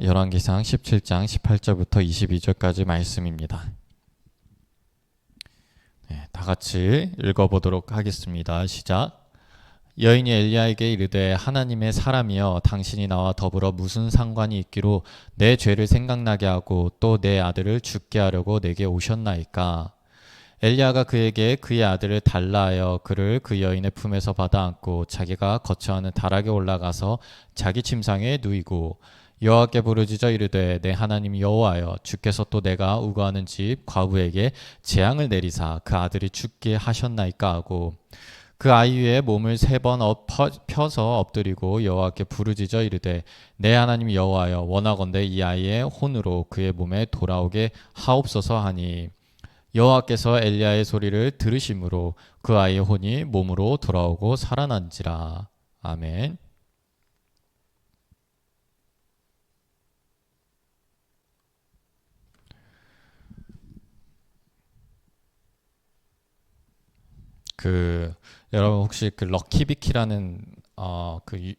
열왕기상 17장 18절부터 22절까지 말씀입니다. 다 같이 읽어보도록 하겠습니다. 시작. 여인이 엘리야에게 이르되 하나님의 사람이여 당신이 나와 더불어 무슨 상관이 있기로 내 죄를 생각나게 하고 또 내 아들을 죽게 하려고 내게 오셨나이까. 엘리야가 그에게 그의 아들을 달라 하여 그를 그 여인의 품에서 받아 안고 자기가 거처하는 다락에 올라가서 자기 침상에 누이고 여호와께 부르짖어 이르되 내 하나님 여호와여 주께서 또 내가 우거하는 집 과부에게 재앙을 내리사 그 아들이 죽게 하셨나이까 하고 그 아이 위에 몸을 3번 펴서 엎드리고 여호와께 부르짖어 이르되 내 하나님 여호와여 원하건대 이 아이의 혼으로 그의 몸에 돌아오게 하옵소서 하니 여호와께서 엘리야의 소리를 들으심으로 그 아이의 혼이 몸으로 돌아오고 살아난지라. 아멘. 여러분 혹시 그 럭키비키라는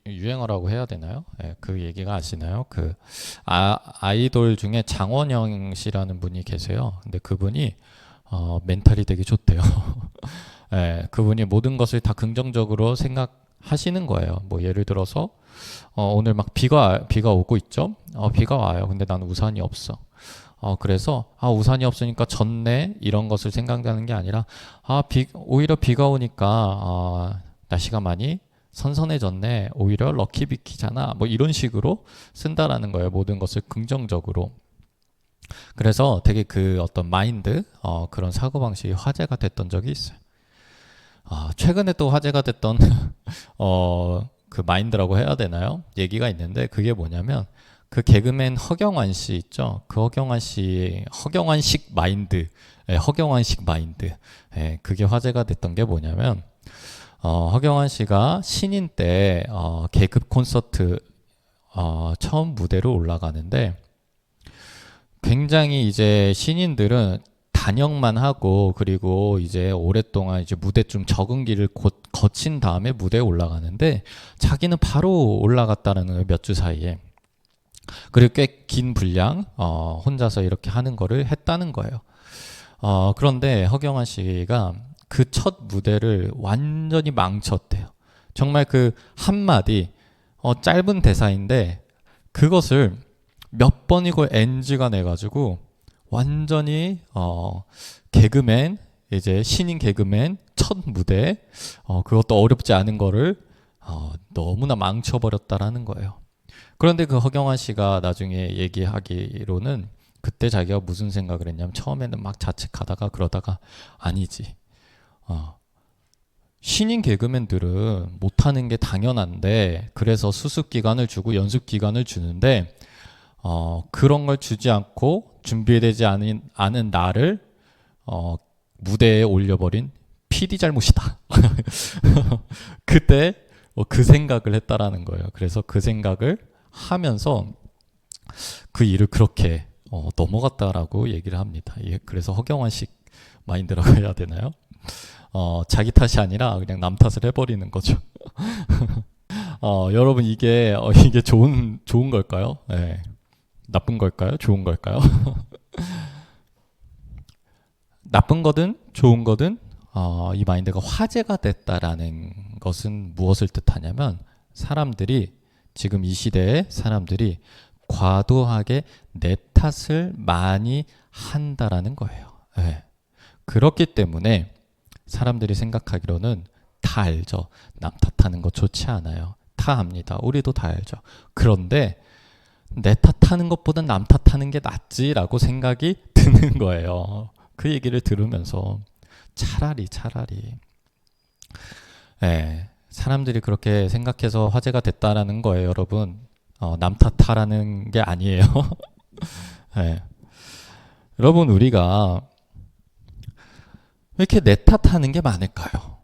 유행어라고 해야 되나요? 그 얘기가 아시나요? 아이돌 중에 장원영 씨라는 분이 계세요. 근데 그분이 멘탈이 되게 좋대요. 그분이 모든 것을 다 긍정적으로 생각하시는 거예요. 뭐 예를 들어서 오늘 막 비가 오고 있죠. 비가 와요. 근데 난 우산이 없어. 그래서 우산이 없으니까 졌네 이런 것을 생각하는 게 아니라 오히려 비가 오니까 날씨가 많이 선선해졌네. 오히려 럭키비키잖아. 뭐 이런 식으로 쓴다라는 거예요. 모든 것을 긍정적으로. 그래서 되게 그 어떤 마인드 그런 사고방식이 화제가 됐던 적이 있어요. 최근에 또 화제가 됐던 그 마인드라고 해야 되나요? 얘기가 있는데 그게 뭐냐면 그 개그맨 허경환 씨 있죠? 그 허경환식 마인드, 허경환식 마인드. 그게 화제가 됐던 게 뭐냐면 허경환 씨가 신인 때 계급 콘서트 처음 무대로 올라가는데 굉장히 이제 신인들은 단역만 하고 그리고 이제 오랫동안 이제 무대 좀 적응기를 거친 다음에 무대에 올라가는데 자기는 바로 올라갔다는 거예요. 몇 주 사이에. 그리고 꽤 긴 분량 혼자서 이렇게 하는 거를 했다는 거예요. 그런데 허경환 씨가 그 첫 무대를 완전히 망쳤대요. 정말 그 한마디 짧은 대사인데 그것을 몇 번이고 NG가 내가지고 완전히 개그맨 이제 신인 개그맨 첫 무대 그것도 어렵지 않은 거를 너무나 망쳐버렸다라는 거예요. 그런데 그 허경환 씨가 나중에 얘기하기로는 그때 자기가 무슨 생각을 했냐면 처음에는 막 자책하다가 그러다가 아니지. 신인 개그맨들은 못하는 게 당연한데 그래서 수습기간을 주고 연습기간을 주는데 그런 걸 주지 않고 준비되지 않은 나를 무대에 올려버린 PD 잘못이다. 그때 그 생각을 했다라는 거예요. 그래서 그 생각을 하면서 그 일을 그렇게 넘어갔다라고 얘기를 합니다. 그래서 허경환식 마인드라고 해야 되나요? 자기 탓이 아니라 그냥 남 탓을 해버리는 거죠. 여러분 이게 좋은 걸까요? 네. 나쁜 걸까요? 좋은 걸까요? 나쁜 거든 좋은 거든 이 마인드가 화제가 됐다라는 것은 무엇을 뜻하냐면 지금 이 시대의 사람들이 과도하게 내 탓을 많이 한다라는 거예요. 네. 그렇기 때문에 사람들이 생각하기로는 다 알죠. 남 탓하는 거 좋지 않아요. 다 압니다. 우리도 다 알죠. 그런데 내 탓하는 것보다 남 탓하는 게 낫지라고 생각이 드는 거예요. 그 얘기를 들으면서 차라리 사람들이 그렇게 생각해서 화제가 됐다라는 거예요. 여러분 남 탓하라는 게 아니에요. 여러분 우리가 왜 이렇게 내 탓하는 게 많을까요?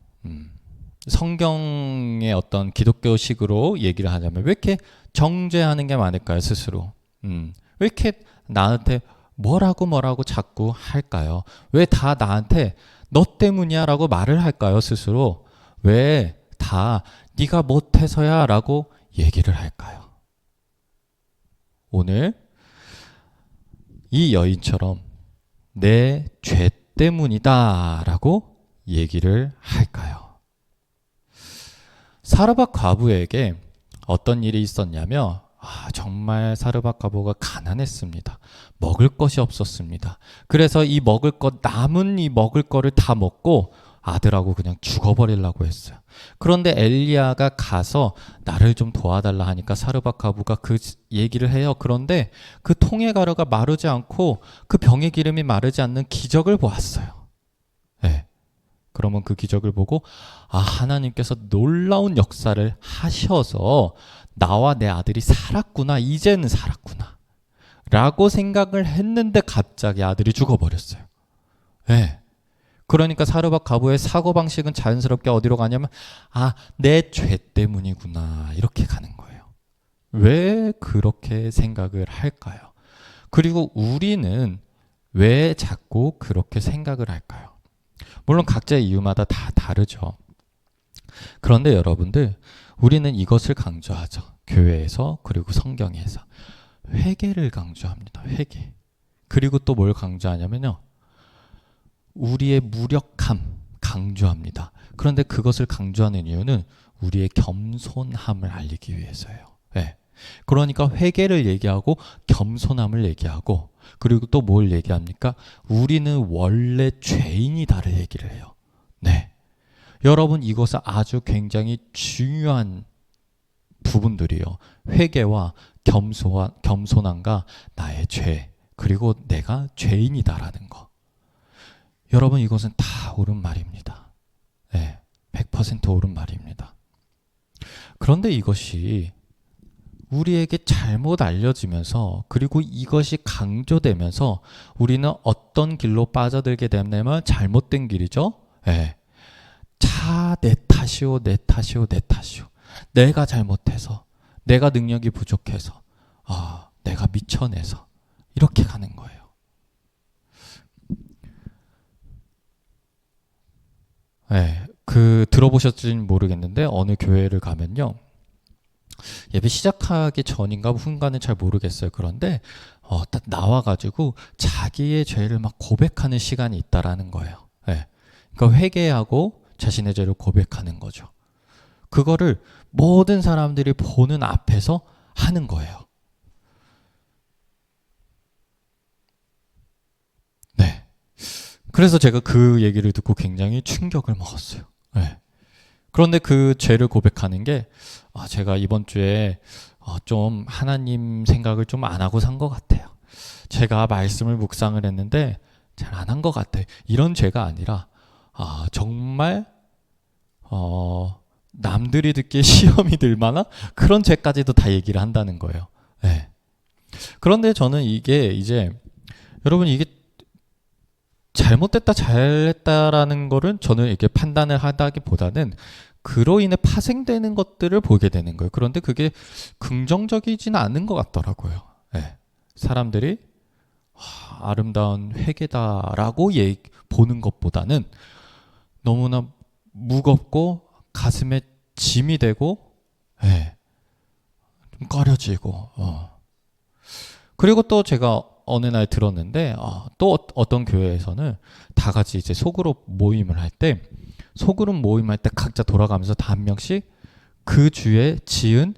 성경의 어떤 기독교식으로 얘기를 하자면 왜 이렇게 정죄하는 게 많을까요? 스스로. 왜 이렇게 나한테 뭐라고 자꾸 할까요? 왜 다 나한테 너 때문이야 라고 말을 할까요? 스스로. 왜 다 네가 못해서야 라고 얘기를 할까요? 오늘 이 여인처럼 내 죄 때문이다 라고 얘기를 할까요? 사르밧 과부에게 어떤 일이 있었냐면 정말 사르밧 과부가 가난했습니다. 먹을 것이 없었습니다. 그래서 이 먹을 것 남은 이 먹을 거를 다 먹고 아들하고 그냥 죽어버리려고 했어요. 그런데 엘리야가 가서 나를 좀 도와달라 하니까 사르밧 과부가 그 얘기를 해요. 그런데 그 통의 가루가 마르지 않고 그 병의 기름이 마르지 않는 기적을 보았어요. 네. 그러면 그 기적을 보고 하나님께서 놀라운 역사를 하셔서 나와 내 아들이 살았구나, 이제는 살았구나 라고 생각을 했는데 갑자기 아들이 죽어버렸어요. 네. 그러니까 사르밧 과부의 사고방식은 자연스럽게 어디로 가냐면 내 죄 때문이구나 이렇게 가는 거예요. 왜 그렇게 생각을 할까요? 그리고 우리는 왜 자꾸 그렇게 생각을 할까요? 물론 각자의 이유마다 다 다르죠. 그런데 여러분들, 우리는 이것을 강조하죠. 교회에서 그리고 성경에서 회개를 강조합니다. 회개. 그리고 또 뭘 강조하냐면요, 우리의 무력함 강조합니다. 그런데 그것을 강조하는 이유는 우리의 겸손함을 알리기 위해서예요. 네. 그러니까 회개를 얘기하고 겸손함을 얘기하고, 그리고 또 뭘 얘기합니까? 우리는 원래 죄인이다를 얘기를 해요. 네. 여러분, 이것은 아주 굉장히 중요한 부분들이요. 회개와 겸손함과 나의 죄, 그리고 내가 죄인이다라는 거. 여러분, 이것은 다 옳은 말입니다. 네, 100% 옳은 말입니다. 그런데 이것이 우리에게 잘못 알려지면서, 그리고 이것이 강조되면서 우리는 어떤 길로 빠져들게 되냐면 잘못된 길이죠. 네. 내 탓이오, 내 탓이오, 내 탓이오. 내가 잘못해서, 내가 능력이 부족해서, 내가 미쳐내서 이렇게 가는 거예요. 네, 들어보셨지는 모르겠는데 어느 교회를 가면요, 예배 시작하기 전인가 후인가는 잘 모르겠어요. 그런데 딱 나와가지고 자기의 죄를 막 고백하는 시간이 있다라는 거예요. 네. 그러니까 회개하고 자신의 죄를 고백하는 거죠. 그거를 모든 사람들이 보는 앞에서 하는 거예요. 네. 그래서 제가 그 얘기를 듣고 굉장히 충격을 먹었어요. 네. 그런데 그 죄를 고백하는 게 제가 이번 주에 좀 하나님 생각을 좀 안 하고 산 것 같아요. 제가 말씀을 묵상을 했는데 잘 안 한 것 같아요. 이런 죄가 아니라 정말 남들이 듣기에 시험이 들 만한 그런 죄까지도 다 얘기를 한다는 거예요. 네. 그런데 저는 이게 이제 여러분, 이게 잘못됐다 잘했다라는 거를 저는 이렇게 판단을 하다기보다는 그로 인해 파생되는 것들을 보게 되는 거예요. 그런데 그게 긍정적이지는 않은 것 같더라고요. 네. 사람들이 아름다운 회개다라고 보는 것보다는 너무나 무겁고 가슴에 짐이 되고, 좀 꺼려지고. 그리고 또 제가 어느 날 들었는데 또 어떤 교회에서는 다 같이 이제 소그룹 모임을 할 때, 각자 돌아가면서 다 한 명씩 그 주에 지은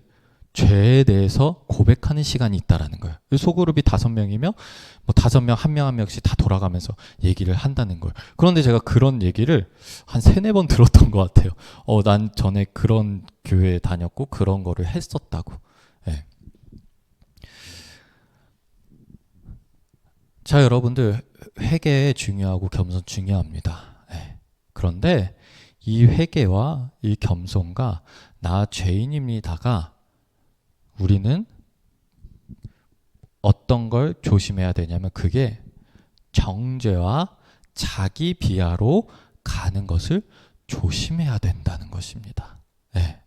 죄에 대해서 고백하는 시간이 있다라는 거예요. 소그룹이 5명이면 뭐 5명 한 명 한 명씩 다 돌아가면서 얘기를 한다는 거예요. 그런데 제가 그런 얘기를 한 3-4번 들었던 것 같아요. 난 전에 그런 교회에 다녔고 그런 거를 했었다고. 네. 자, 여러분들, 회개 중요하고 겸손 중요합니다. 네. 그런데 이 회개와 이 겸손과 나 죄인입니다가 우리는 어떤 걸 조심해야 되냐면 그게 정죄와 자기 비하로 가는 것을 조심해야 된다는 것입니다. 네.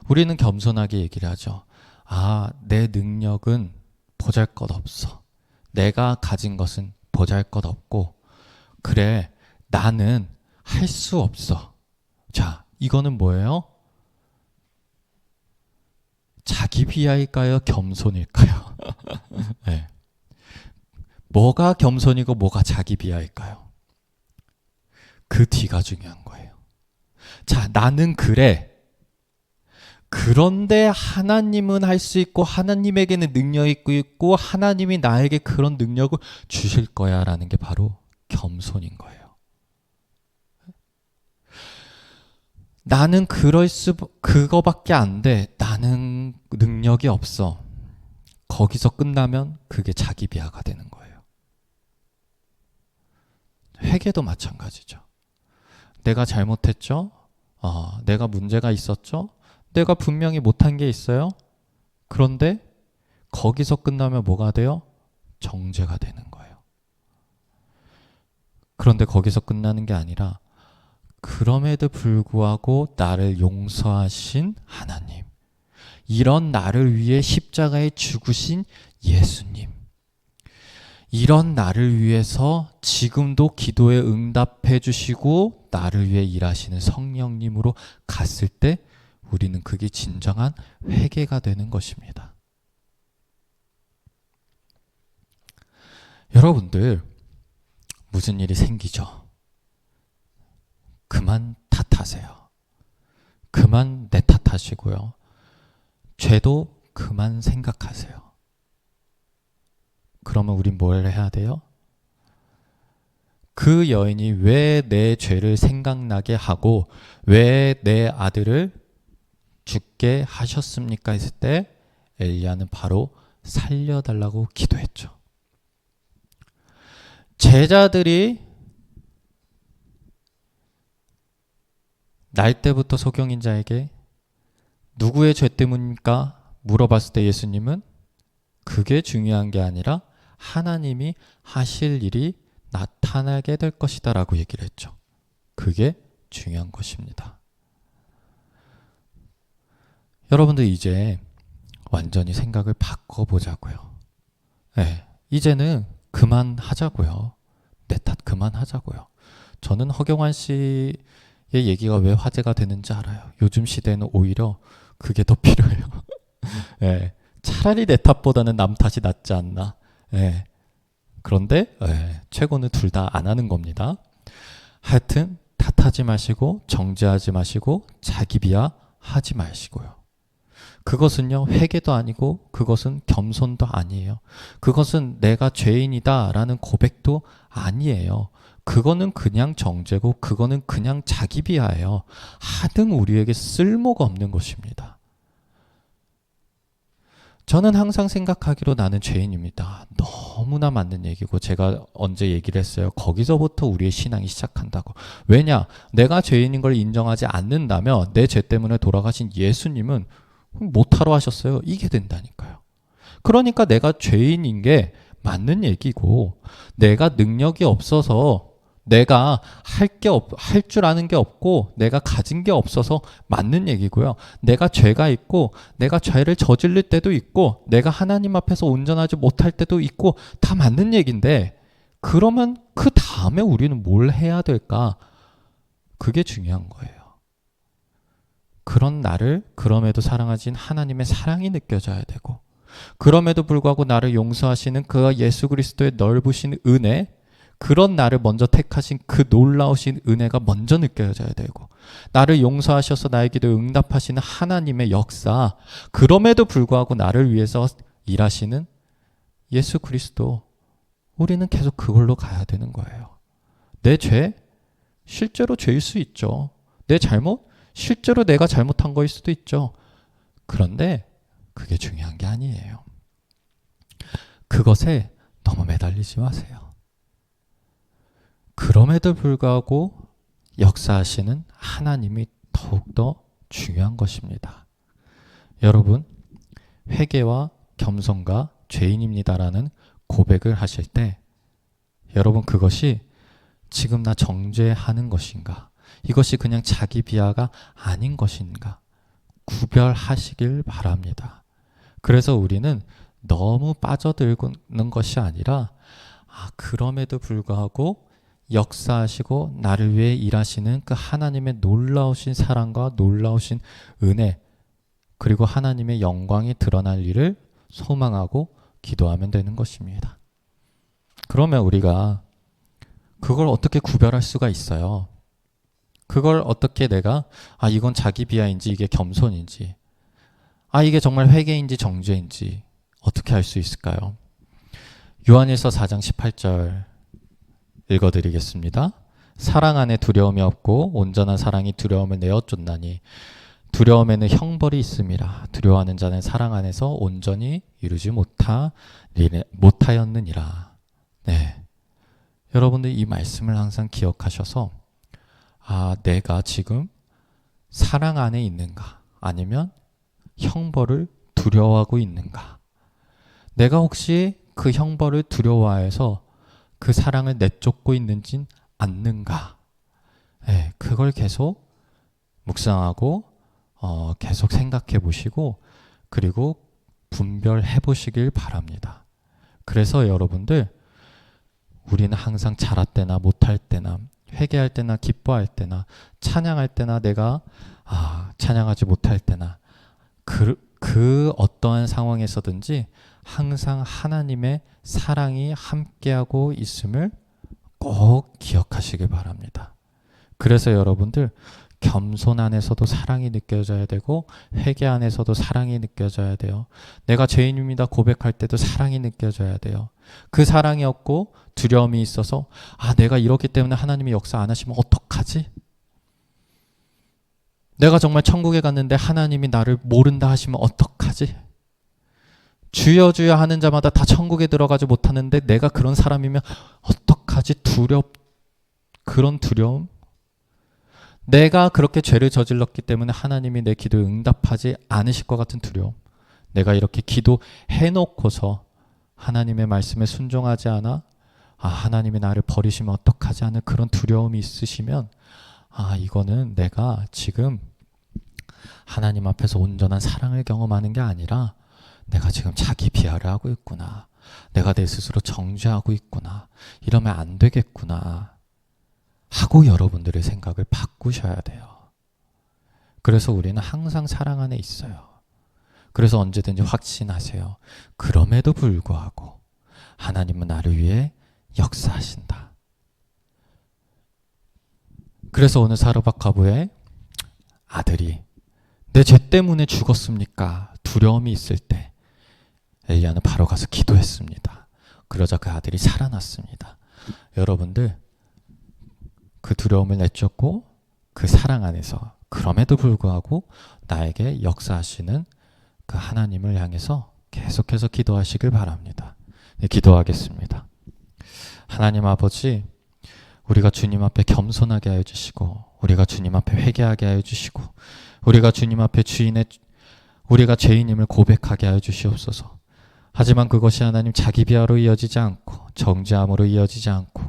우리는 겸손하게 얘기를 하죠. 내 능력은 보잘것없어. 내가 가진 것은 보잘것없고, 그래, 나는 할 수 없어. 자, 이거는 뭐예요? 자기 비하일까요? 겸손일까요? 네. 뭐가 겸손이고 뭐가 자기 비하일까요? 그 뒤가 중요한 거예요. 자, 나는 그래. 그런데 하나님은 할 수 있고 하나님에게는 능력이 있고 하나님이 나에게 그런 능력을 주실 거야 라는 게 바로 겸손인 거예요. 나는 그거밖에 안 돼. 나는 능력이 없어. 거기서 끝나면 그게 자기 비하가 되는 거예요. 회개도 마찬가지죠. 내가 잘못했죠? 내가 문제가 있었죠? 내가 분명히 못한 게 있어요? 그런데 거기서 끝나면 뭐가 돼요? 정죄가 되는 거예요. 그런데 거기서 끝나는 게 아니라 그럼에도 불구하고 나를 용서하신 하나님, 이런 나를 위해 십자가에 죽으신 예수님, 이런 나를 위해서 지금도 기도에 응답해 주시고 나를 위해 일하시는 성령님으로 갔을 때 우리는 그게 진정한 회개가 되는 것입니다. 여러분들, 무슨 일이 생기죠? 그만 탓하세요. 그만 내 탓하시고요. 죄도 그만 생각하세요. 그러면 우린 뭘 해야 돼요? 그 여인이 왜 내 죄를 생각나게 하고 왜 내 아들을 죽게 하셨습니까? 했을 때 엘리야는 바로 살려달라고 기도했죠. 제자들이 날 때부터 소경인자에게 누구의 죄 때문입니까? 물어봤을 때 예수님은 그게 중요한 게 아니라 하나님이 하실 일이 나타나게 될 것이다 라고 얘기를 했죠. 그게 중요한 것입니다. 여러분들 이제 완전히 생각을 바꿔보자고요. 네, 이제는 그만하자고요. 내 탓 그만하자고요. 저는 허경환 씨의 얘기가 왜 화제가 되는지 알아요. 요즘 시대에는 오히려 그게 더 필요해요. 네, 차라리 내 탓보다는 남 탓이 낫지 않나. 네, 그런데 최고는 둘 다 안 하는 겁니다. 하여튼 탓하지 마시고 정죄하지 마시고 자기 비하하지 마시고요. 그것은요 회개도 아니고 그것은 겸손도 아니에요. 그것은 내가 죄인이다 라는 고백도 아니에요. 그거는 그냥 정죄고 그거는 그냥 자기 비하예요. 하등 우리에게 쓸모가 없는 것입니다. 저는 항상 생각하기로 나는 죄인입니다. 너무나 맞는 얘기고 제가 언제 얘기를 했어요. 거기서부터 우리의 신앙이 시작한다고. 왜냐? 내가 죄인인 걸 인정하지 않는다면 내 죄 때문에 돌아가신 예수님은 못하러 하셨어요. 이게 된다니까요. 그러니까 내가 죄인인 게 맞는 얘기고 내가 능력이 없어서 내가 할 줄 아는 게 없고 내가 가진 게 없어서 맞는 얘기고요. 내가 죄가 있고 내가 죄를 저지를 때도 있고 내가 하나님 앞에서 온전하지 못할 때도 있고 다 맞는 얘기인데 그러면 그 다음에 우리는 뭘 해야 될까? 그게 중요한 거예요. 그런 나를 그럼에도 사랑하신 하나님의 사랑이 느껴져야 되고 그럼에도 불구하고 나를 용서하시는 그 예수 그리스도의 넓으신 은혜, 그런 나를 먼저 택하신 그 놀라우신 은혜가 먼저 느껴져야 되고 나를 용서하셔서 나의 기도에 응답하시는 하나님의 역사, 그럼에도 불구하고 나를 위해서 일하시는 예수 그리스도, 우리는 계속 그걸로 가야 되는 거예요. 내 죄? 실제로 죄일 수 있죠. 내 잘못? 실제로 내가 잘못한 거일 수도 있죠. 그런데 그게 중요한 게 아니에요. 그것에 너무 매달리지 마세요. 그럼에도 불구하고 역사하시는 하나님이 더욱더 중요한 것입니다. 여러분, 회개와 겸손과 죄인입니다라는 고백을 하실 때 여러분 그것이 지금 나 정죄하는 것인가? 이것이 그냥 자기 비하가 아닌 것인가? 구별하시길 바랍니다. 그래서 우리는 너무 빠져들는 것이 아니라 그럼에도 불구하고 역사하시고 나를 위해 일하시는 그 하나님의 놀라우신 사랑과 놀라우신 은혜 그리고 하나님의 영광이 드러날 일을 소망하고 기도하면 되는 것입니다. 그러면 우리가 그걸 어떻게 구별할 수가 있어요? 그걸 어떻게 내가 이건 자기 비하인지 이게 겸손인지 이게 정말 회개인지 정죄인지 어떻게 알 수 있을까요? 요한일서 4장 18절 읽어드리겠습니다. 사랑 안에 두려움이 없고 온전한 사랑이 두려움을 내어 쫓나니 두려움에는 형벌이 있음이라. 두려워하는 자는 사랑 안에서 온전히 이루지 못하였느니라. 네, 여러분들 이 말씀을 항상 기억하셔서 내가 지금 사랑 안에 있는가 아니면 형벌을 두려워하고 있는가? 내가 혹시 그 형벌을 두려워해서 그 사랑을 내쫓고 있는진 않는가? 네, 그걸 계속 묵상하고 계속 생각해 보시고 그리고 분별해 보시길 바랍니다. 그래서 여러분들 우리는 항상 잘할 때나 못할 때나 회개할 때나 기뻐할 때나 찬양할 때나 내가 찬양하지 못할 때나 그 어떠한 상황에서든지 항상 하나님의 사랑이 함께하고 있음을 꼭 기억하시길 바랍니다. 그래서 여러분들 겸손 안에서도 사랑이 느껴져야 되고 회개 안에서도 사랑이 느껴져야 돼요. 내가 죄인입니다 고백할 때도 사랑이 느껴져야 돼요. 그 사랑이 없고 두려움이 있어서 내가 이렇기 때문에 하나님이 역사 안 하시면 어떡하지? 내가 정말 천국에 갔는데 하나님이 나를 모른다 하시면 어떡하지? 주여 주여 하는 자마다 다 천국에 들어가지 못하는데 내가 그런 사람이면 어떡하지? 그런 두려움? 내가 그렇게 죄를 저질렀기 때문에 하나님이 내 기도에 응답하지 않으실 것 같은 두려움. 내가 이렇게 기도해놓고서 하나님의 말씀에 순종하지 않아 하나님이 나를 버리시면 어떡하지 하는 그런 두려움이 있으시면 이거는 내가 지금 하나님 앞에서 온전한 사랑을 경험하는 게 아니라 내가 지금 자기 비하를 하고 있구나. 내가 내 스스로 정죄하고 있구나. 이러면 안 되겠구나 하고 여러분들의 생각을 바꾸셔야 돼요. 그래서 우리는 항상 사랑 안에 있어요. 그래서 언제든지 확신하세요. 그럼에도 불구하고 하나님은 나를 위해 역사하신다. 그래서 오늘 사르밧가브의 아들이 내 죄 때문에 죽었습니까? 두려움이 있을 때 엘리야는 바로 가서 기도했습니다. 그러자 그 아들이 살아났습니다. 여러분들 그 두려움을 내쫓고 그 사랑 안에서 그럼에도 불구하고 나에게 역사하시는 그 하나님을 향해서 계속해서 기도하시길 바랍니다. 네, 기도하겠습니다. 하나님 아버지, 우리가 주님 앞에 겸손하게 하여 주시고 우리가 주님 앞에 회개하게 하여 주시고 우리가 주님 앞에 우리가 죄인임을 고백하게 하여 주시옵소서. 하지만 그것이 하나님 자기 비하로 이어지지 않고 정죄함으로 이어지지 않고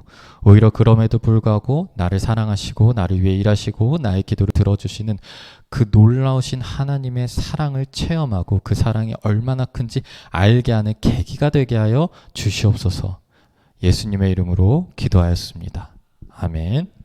오히려 그럼에도 불구하고 나를 사랑하시고 나를 위해 일하시고 나의 기도를 들어주시는 그 놀라우신 하나님의 사랑을 체험하고 그 사랑이 얼마나 큰지 알게 하는 계기가 되게 하여 주시옵소서. 예수님의 이름으로 기도하였습니다. 아멘.